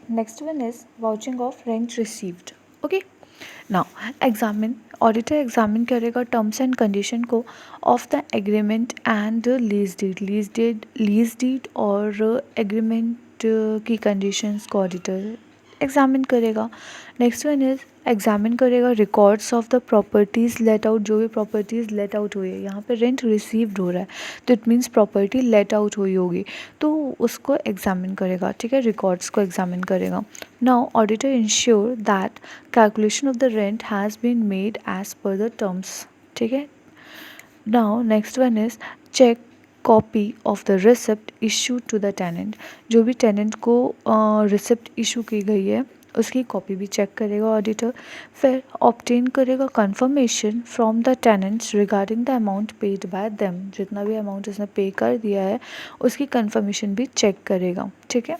next one is vouching of rent received. Okay, now auditor examine करेगा terms and condition को of the agreement and lease deed और agreement की conditions को auditor examine करेगा. Next one is examine करेगा records of the properties let out. जो भी properties let out हुई है, यहाँ पे रेंट रिसीव्ड हो रहा है तो it means property let out हुई होगी, तो उसको एग्जामिन करेगा. ठीक है, रिकॉर्ड्स को एग्जामिन करेगा. Now auditor ensure that calculation of the rent has been made as per the terms. ठीक है. Now next one is check copy of the receipt issue to the tenant. जो भी tenant को receipt issue की गई है उसकी copy भी चेक करेगा ऑडिटर. फिर ऑब्टेन करेगा confirmation from the tenants regarding the amount paid by them. जितना भी अमाउंट उसने पे कर दिया है उसकी कंफर्मेशन भी चेक करेगा. ठीक है.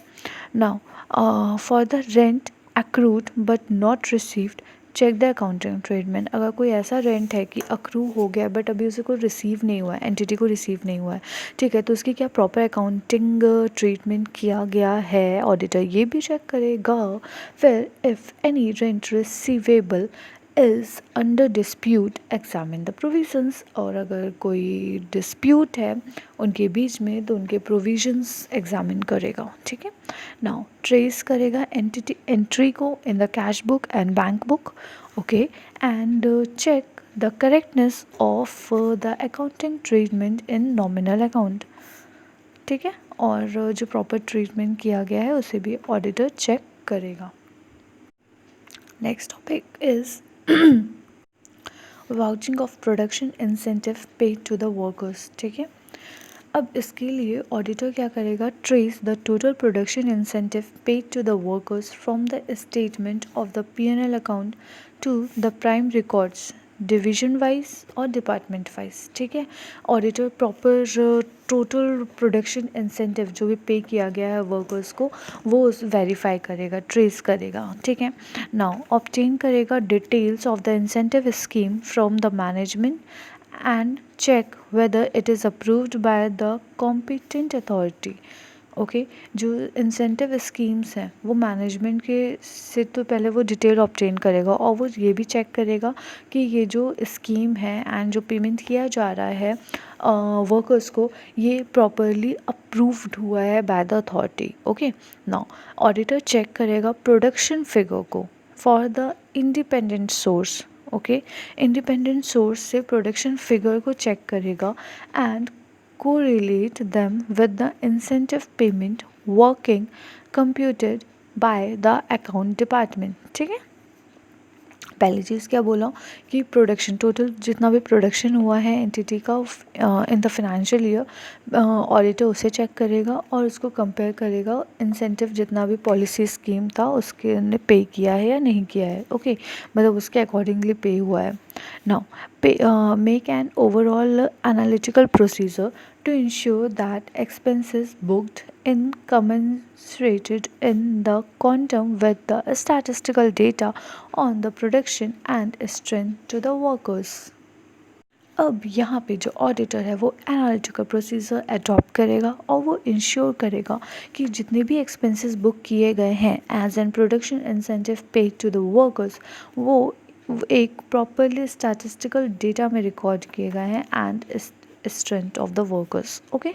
Now for the rent accrued but not received, check the accounting treatment. अगर कोई ऐसा रेंट है कि अक्रू हो गया बट अभी उसे कोई रिसीव नहीं हुआ है, एंटिटी को रिसीव नहीं हुआ है, ठीक है, तो उसकी क्या प्रॉपर अकाउंटिंग ट्रीटमेंट किया गया है, ऑडिटर ये भी चेक करेगा. फिर if any rent receivable is under dispute examine the provisions. और अगर कोई डिस्प्यूट है उनके बीच में तो उनके प्रोविजंस एग्जामिन करेगा. ठीक है. नाउ ट्रेस करेगा एंटिटी एंट्री को in the cash book and bank book. Okay. And check the correctness of the accounting treatment in nominal account. ठीक है. और जो प्रॉपर ट्रीटमेंट किया गया है उसे भी ऑडिटर चेक करेगा. Next topic is vouching of production incentive paid to the workers. ठीक है. अब इसके लिए ऑडिटर क्या करेगा, trace the total production incentive paid to the workers from the statement of the P&L account to the prime records division wise और department wise. ठीक है. Auditor proper total production incentive जो भी पे किया गया है वर्कर्स को वो वेरीफाई करेगा, ट्रेस करेगा. ठीक है. नाउ ऑब्टेन करेगा details of the incentive scheme from the management and check whether it is approved by the competent authority. Okay. जो इंसेंटिव स्कीम्स हैं वो मैनेजमेंट के से तो पहले वो डिटेल ऑब्टेन करेगा और वो ये भी चेक करेगा कि ये जो स्कीम है एंड जो पेमेंट किया जा रहा है वर्कर्स को ये प्रॉपरली अप्रूव्ड हुआ है by the authority. Okay. Now auditor check करेगा प्रोडक्शन फिगर को for the independent source. Okay. Independent source से प्रोडक्शन फिगर को चेक करेगा and correlate them with the incentive payment working computed by the account department. ठीक है. पहली चीज़ क्या बोला कि प्रोडक्शन टोटल जितना भी प्रोडक्शन हुआ है एंटिटी का in the financial year auditor उसे चेक करेगा और उसको कंपेयर करेगा इंसेंटिव जितना भी पॉलिसी स्कीम था उसके ने पे किया है या नहीं किया है. ओके. मतलब उसके अकॉर्डिंगली पे हुआ है. Now make an overall analytical procedure to ensure that expenses booked incommensurate in the quantum with the statistical data on the production and strength to the workers. अब यहाँ पे जो ऑडिटर है वो एनालिटिकल प्रोसीजर अडॉप्ट करेगा और वो ensure करेगा कि जितने भी एक्सपेंसेस बुक किए गए हैं as an production incentive paid to the workers वो एक प्रॉपरली स्टैटिस्टिकल डेटा में रिकॉर्ड किए गए हैं and strength of the workers. Okay.